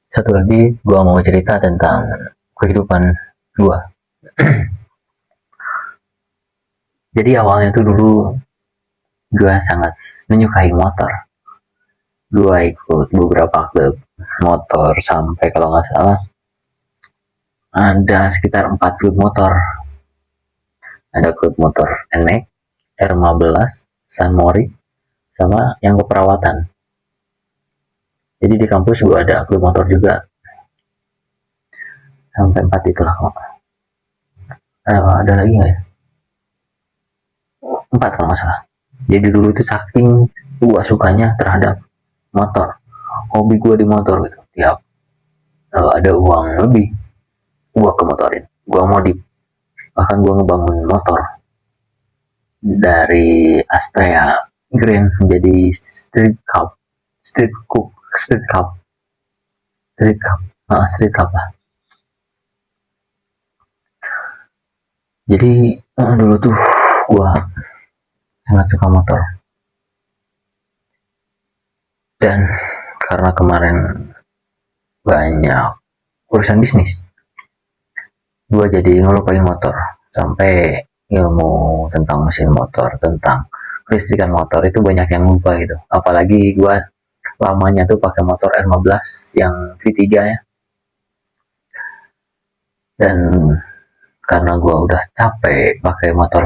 Satu lagi, gua mau cerita tentang kehidupan gua. Jadi awalnya tuh dulu gua sangat menyukai motor. Gua ikut beberapa klub motor sampai kalau nggak salah ada sekitar 4 klub motor. Ada klub motor NMAX, R15, San Mori, sama yang keperawatan. Jadi di kampus gua ada klub motor juga. Sampai 4 itulah kok. Ada lagi nggak ya? 4 kalau nggak salah. Jadi dulu itu saking gua sukanya terhadap motor, hobi gua di motor gitu. Tiap ada uang lebih, gua kemotorin, gua modif, bahkan gua ngebangun motor dari Astrea Green menjadi street cup street cup street cup street cup lah. Jadi dulu tuh gua sangat suka motor, dan karena kemarin banyak urusan bisnis, gua jadi ngelupain motor. Sampai ilmu tentang mesin motor, tentang kelistrikan motor itu banyak yang lupa gitu. Apalagi gua lamanya tuh pakai motor R15 yang V3 ya. Dan karena gue udah capek pakai motor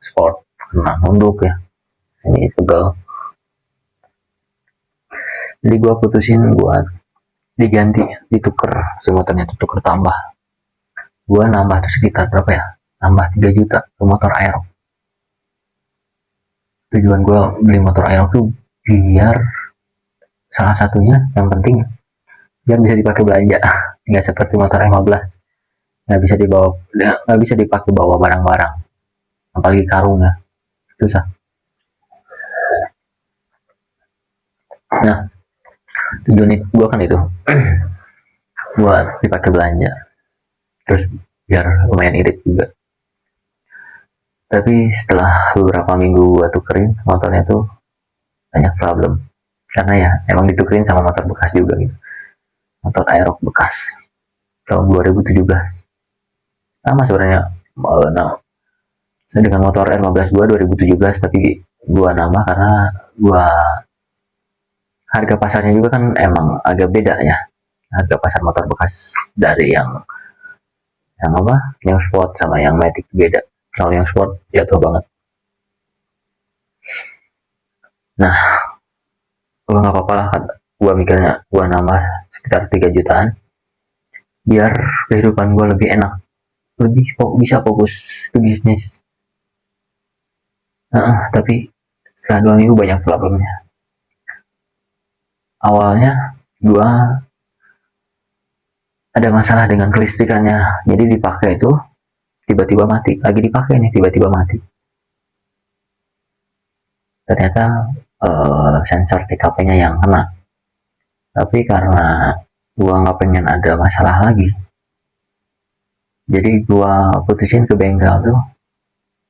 sport karena nunduk ya, ini pegel. Jadi gue putusin buat diganti, dituker, si motornya tuh tuker tambah. Gue nambah tuh sekitar berapa ya, nambah 3 juta ke motor aerox. Tujuan gue beli motor aerox tuh biar salah satunya yang penting biar bisa dipakai belanja, nggak seperti motor 15 nggak bisa dibawa, nggak bisa dipakai bawa barang-barang, apalagi karung ya, susah. Nah, tujuan gue kan itu buat dipakai belanja, terus biar lumayan irit juga. Tapi setelah beberapa minggu gue tukerin motornya tuh banyak problem, karena ya emang ditukerin sama motor bekas juga gitu, motor aerox bekas tahun 2017. Sama sebenarnya, nah, dengan motor R15 gua 2017, tapi gua nambah karena gua harga pasarnya juga kan emang agak beda ya. Harga pasar motor bekas dari yang apa? Yang sport sama yang matic beda. Kalau yang sport jatuh banget. Nah, gua nggak apa-apa lah, gua mikirnya gua nambah sekitar 3 jutaan biar kehidupan gua lebih enak, lebih bisa fokus ke bisnis. Tapi setelah 2 minggu banyak problemnya. Awalnya gua ada masalah dengan kelistrikannya, jadi dipakai itu tiba-tiba mati, lagi dipakai nih tiba-tiba mati. Ternyata sensor TKP-nya yang kena. Tapi karena gua nggak pengen ada masalah lagi, jadi gua putusin ke bengkel tuh,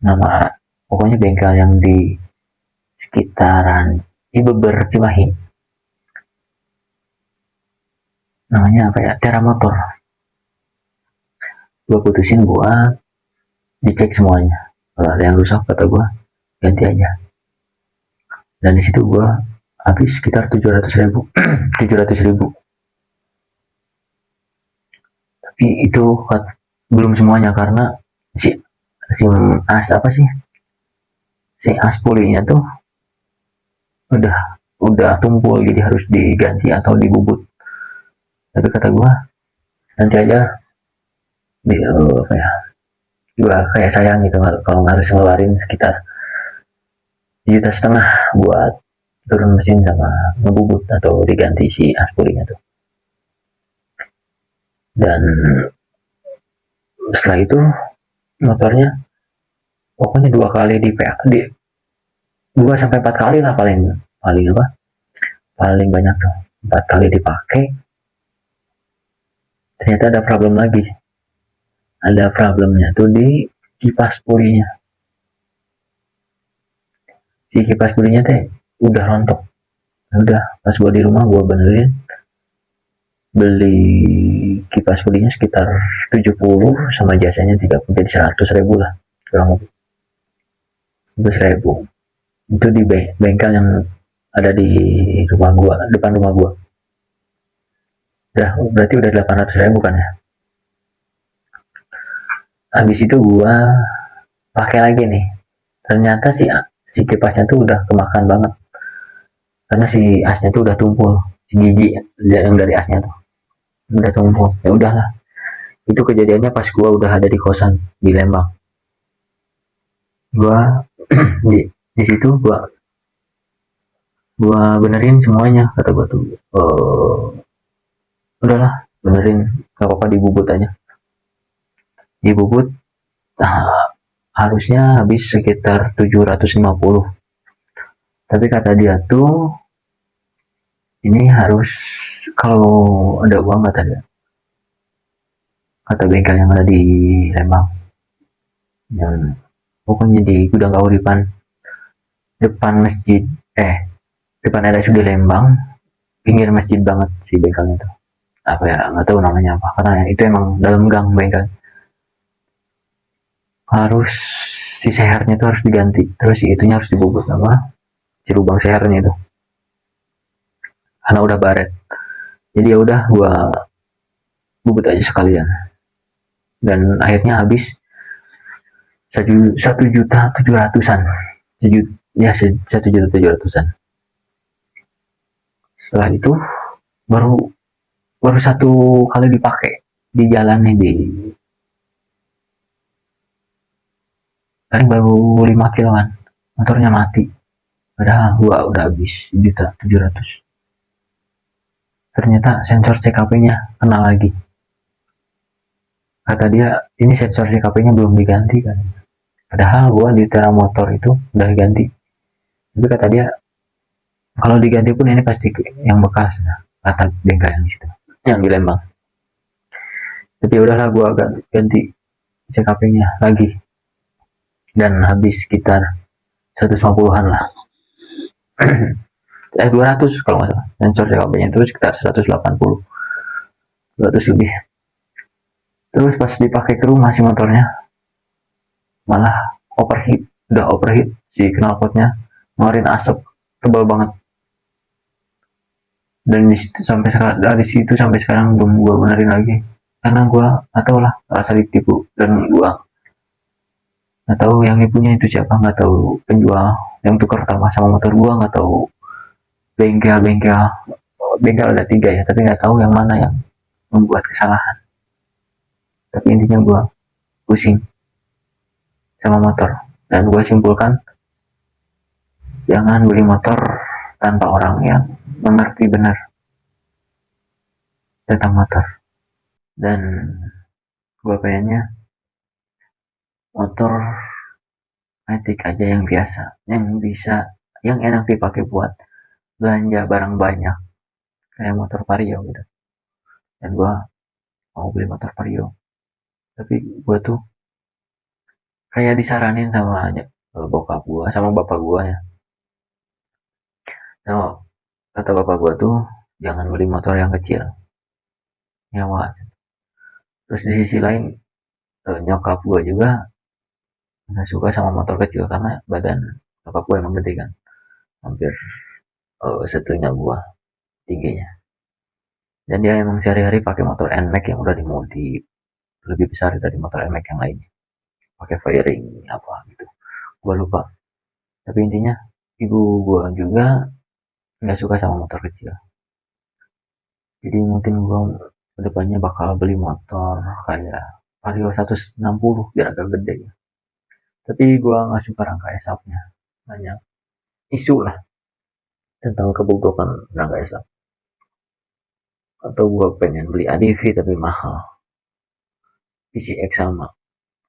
nama pokoknya bengkel yang di sekitaran Cibeber, Cimahi, namanya apa ya, Tera Motor. Gua putusin buat dicek semuanya, kalau ada yang rusak kata gua ganti aja. Dan di situ gue habis sekitar 700.000 700.000. Tapi itu belum semuanya, karena si si as apa sih, si as pulinya tuh udah tumpul, jadi harus diganti atau dibubut. Tapi kata gue nanti aja, apa ya, gue kayak sayang gitu kalau nggak harus ngeluarin sekitar 1,5 juta buat turun mesin sama ngebubut atau diganti si as pulinya tuh. Dan setelah itu motornya pokoknya 2 kali di PA, 2 sampai 4 kali lah, paling paling apa, paling banyak tuh 4 kali dipakai. Ternyata ada problem lagi, ada problemnya tuh di kipas pulinya. Si kipas pulinya teh udah rontok. Udah pas gua di rumah gua benerin, beli kipas belinya sekitar 70 sama jasanya 30, jadi 100.000 lah kurang lebih. 100.000 itu di bengkel yang ada di rumah gua, depan rumah gua. Udah, berarti udah 800.000 kan ya. Habis itu gua pakai lagi nih, ternyata si kipasnya tuh udah kemakan banget karena si asnya tuh udah tumpul, si gigi yang dari asnya tuh udah tumpul. Ya udahlah, itu kejadiannya pas gua udah ada di kosan di Lembang. Gua di situ gua benerin semuanya, kata gua tuh udahlah benerin, gak apa-apa dibubut aja. Dibubut harusnya habis sekitar 750, tapi kata dia tuh ini harus, kalau ada uang kata bengkel yang ada di Lembang, yang pokoknya di Gudang Kauripan depan masjid, depan RSUD Lembang, pinggir masjid banget si bengkelnya itu. Apa ya, nggak tahu namanya apa, karena itu emang dalam gang bengkel. Harus si sehernya itu harus diganti, terus si itunya harus dibubut, apa, si lubang sehernya itu, karena udah baret. Jadi ya udah gua bubut aja sekalian, dan akhirnya habis 1.700.000-an, ya 1.700.000-an. Setelah itu baru baru satu kali dipakai di jalan nih, di paling baru 5 kiloan motornya mati, padahal gua udah habis 1.700.000. Ternyata sensor CKP-nya kena lagi. Kata dia ini sensor CKP-nya belum diganti kan, padahal gua di Tera Motor itu udah diganti. Tapi kata dia kalau diganti pun ini pasti yang bekas, nah, kata bengkel yang situ, yang di Lembang. Tapi udahlah gua ganti CKP-nya lagi, dan habis sekitar 150-an lah. 200 kalau nggak salah, sensor CKP-nya itu sekitar 180, 200 lebih. Terus pas dipakai ke rumah si motornya malah overheat, udah overheat, si knalpotnya ngeluarin asap tebal banget. Dan dari situ sampai sekarang belum gue benerin lagi, karena gue nggak tahu lah, rasa ditipu, dan gue nggak tahu yang nipunya itu siapa, nggak tahu penjual yang tukar tambah sama motor gue, nggak tahu bengkel ada 3 ya, tapi nggak tahu yang mana yang membuat kesalahan. Tapi intinya gue pusing sama motor, dan gue simpulkan jangan beli motor tanpa orang yang mengerti benar tentang motor. Dan gue pengennya motor matic aja yang biasa, yang bisa, yang enak dipakai buat belanja barang banyak, kayak motor Vario gitu. Dan gue mau beli motor Vario, tapi gue tuh kayak disaranin sama bokap gue sama bapak gue ya, sama kata bapak gue tuh jangan beli motor yang kecil, nyawa. Terus di sisi lain nyokap gue juga nggak suka sama motor kecil karena badan nyokap gue emang gede kan, hampir setunya gue tingginya. Dan dia emang sehari-hari pakai motor NMAX yang udah dimodif lebih besar dari motor NMAX yang lainnya, pakai fairing apa gitu, gue lupa. Tapi intinya ibu gue juga nggak suka sama motor kecil. Jadi mungkin gue kedepannya bakal beli motor kayak Vario 160 biar agak gede ya. Tapi gue nggak suka rangka esapnya, banyak isu lah tentang kebogokan rangka esap. Atau gue pengen beli ADV tapi mahal, PCX sama.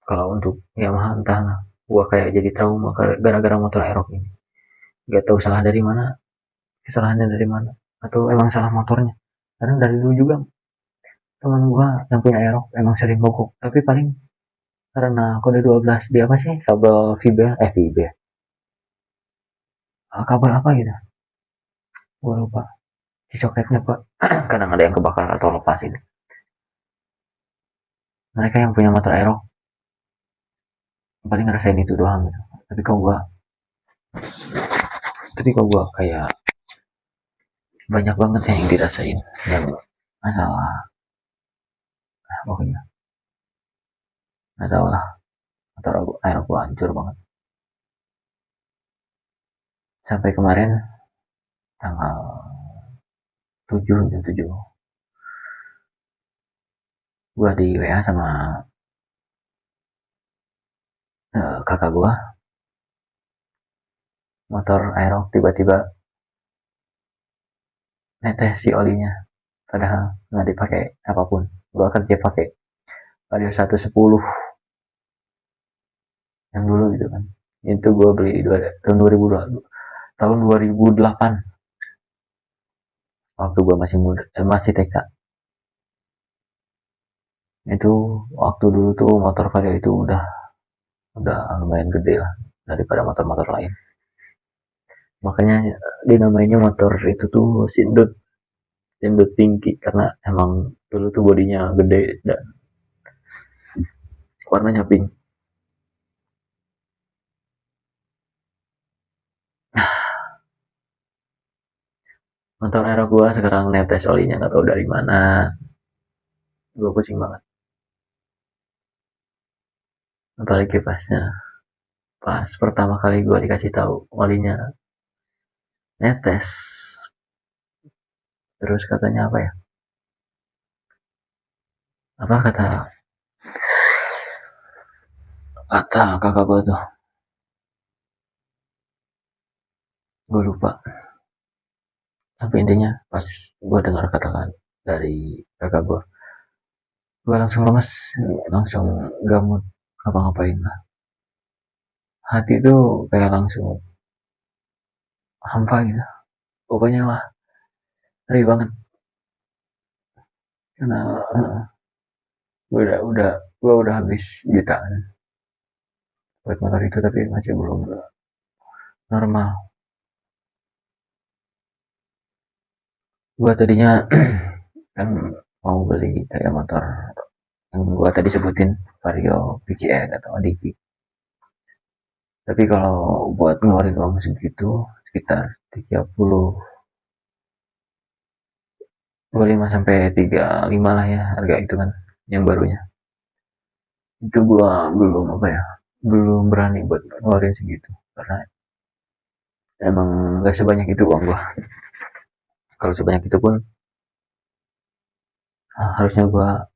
Kalau untuk Yamaha entahlah, gue kayak jadi trauma gara-gara motor Aerox ini. Gak tahu salah dari mana, kesalahannya dari mana, atau emang salah motornya. Karena dari dulu juga teman gue yang punya Aerox emang sering mogok, tapi paling karena kode 12 dia apa sih, kabel fiber, kabel apa gitu, gue lupa, di soketnya pak kadang ada yang kebakar atau bekas itu. Mereka yang punya motor aero paling ngerasain itu doang gitu. Tapi kok gua kayak banyak banget yang dirasain, yang masalah pokoknya nggak tahu lah, motor aero gua hancur banget. Sampai kemarin tanggal 7 jam 7 gua di WA sama kakak gua, motor aero tiba-tiba netes si olinya, padahal nggak dipakai apapun. Gua kerja pakai radio 110 yang dulu gitu kan. Itu gua beli tahun 2002, tahun 2008, waktu gua masih muda, masih TK. Itu waktu dulu tuh motor vario itu udah lumayan gede lah daripada motor-motor lain. Makanya dinamainya motor itu tuh sindut, sindut tinggi, karena emang dulu tuh bodinya gede dan warnanya pink. Motor aero gua sekarang netes olinya nggak tahu dari mana. Gua pusing banget. Apalagi pas pertama kali gua dikasih tahu olinya netes. Terus katanya apa ya? Apa kata kata kakak gua tuh? Gua lupa. Tapi intinya pas gua dengar katakan dari kakak gua langsung lemes, langsung gak mood ngapa-ngapain lah. Hati tuh kayak langsung hampa gitu. Pokoknya wah, ngeri banget. Karena gua udah habis jutaan buat motor itu, tapi masih belum normal. Gua tadinya kan mau beli kayak motor yang gua tadi sebutin, Vario, PCX atau ADV. Tapi kalau buat ngeluarin uang segitu, sekitar 30, 25 sampai 35 lah ya harga itu kan, yang barunya. Itu gua belum apa ya, belum berani buat ngeluarin segitu, karena emang gak sebanyak itu uang gua. Kalau sebanyak itu pun harusnya gua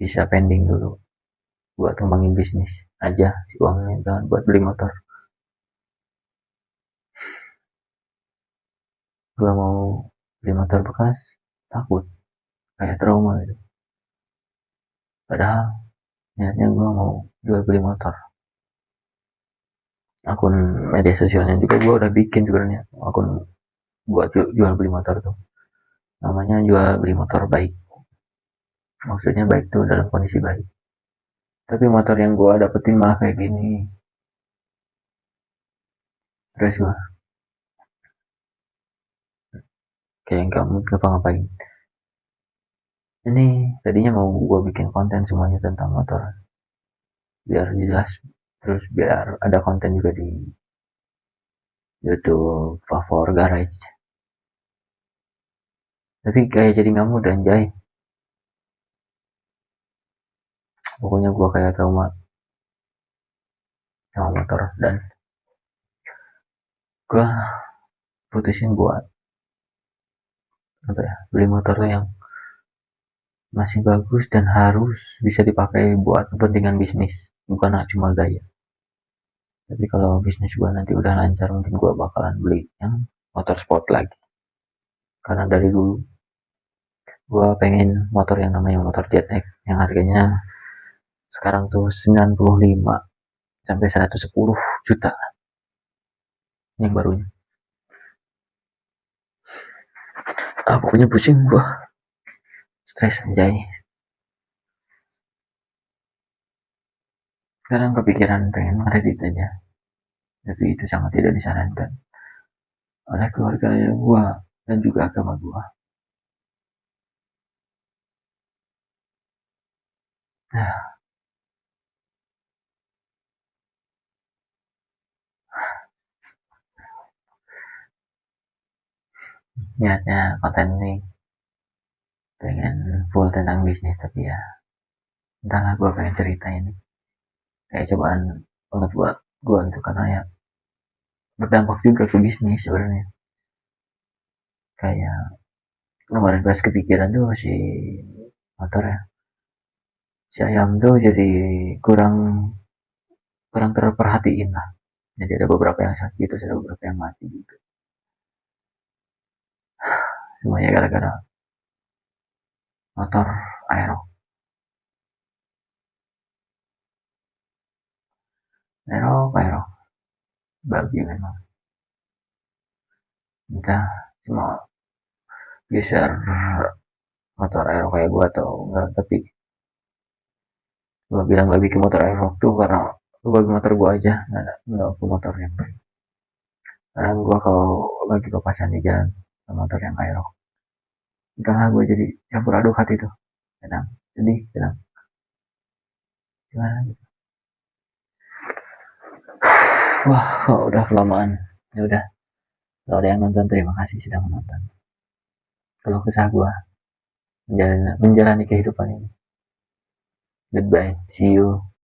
bisa pending dulu buat ngembangin bisnis aja si uangnya, jangan buat beli motor. Gua mau beli motor bekas, takut kayak trauma gitu. Padahal niatnya gua mau jual beli motor. Akun media sosialnya juga gua udah bikin sebenarnya, akun buat jual beli motor tuh. Namanya jual beli motor baik. Maksudnya baik tuh dalam kondisi baik. Tapi motor yang gua dapetin malah kayak gini. Stres gua. Kayak nggak mau ngapa-ngapain. Ini tadinya mau gua bikin konten semuanya tentang motor, biar jelas. Terus biar ada konten juga di YouTube Favor Garage. Tapi kayak jadi nggak mudah anjay. Pokoknya gua kayak trauma sama motor, dan gua putusin buat apa ya, beli motor yang masih bagus dan harus bisa dipakai buat kepentingan bisnis, bukan cuma gaya. Tapi kalau bisnis gua nanti udah lancar, mungkin gua bakalan beli yang motor sport lagi. Karena dari dulu gua pengen motor yang namanya motor ZX, yang harganya sekarang tuh 95 sampai 110 juta yang barunya. Pokoknya pusing gua, stres anjay. Sekarang kepikiran pengen kredit aja, tapi itu sangat tidak disarankan oleh keluarga gua dan juga agama gua. Nah, niatnya konten ini pengen full tentang bisnis, tapi ya entahlah, gue pengen cerita ini kayak cobaan banget buat gue gitu, karena ya berdampak juga ke bisnis sebenarnya. Kayak kemarin pas kepikiran tuh si motor ya, si ayam tuh jadi kurang kurang terperhatiin lah. Jadi ada beberapa yang sakit, terus ada beberapa yang mati gitu. Semuanya gara-gara motor aero. Aero bagi memang. Entah cuma geser motor aero kayak gua atau enggak, tapi gua bilang gak bikin motor aero tuh karena gua bagi motor gua aja, nggak aku motor yang baik. Karena gua kalau lagi papasan di jalan sama motor yang aero, entahlah gua jadi campur aduk hati tuh, tenang, sedih, tenang, gimana gitu. Wah, kok udah kelamaan. Ya udah, kalau ada yang nonton terima kasih sudah menonton. Kalau kesah gua menjalani kehidupan ini. Goodbye, see you.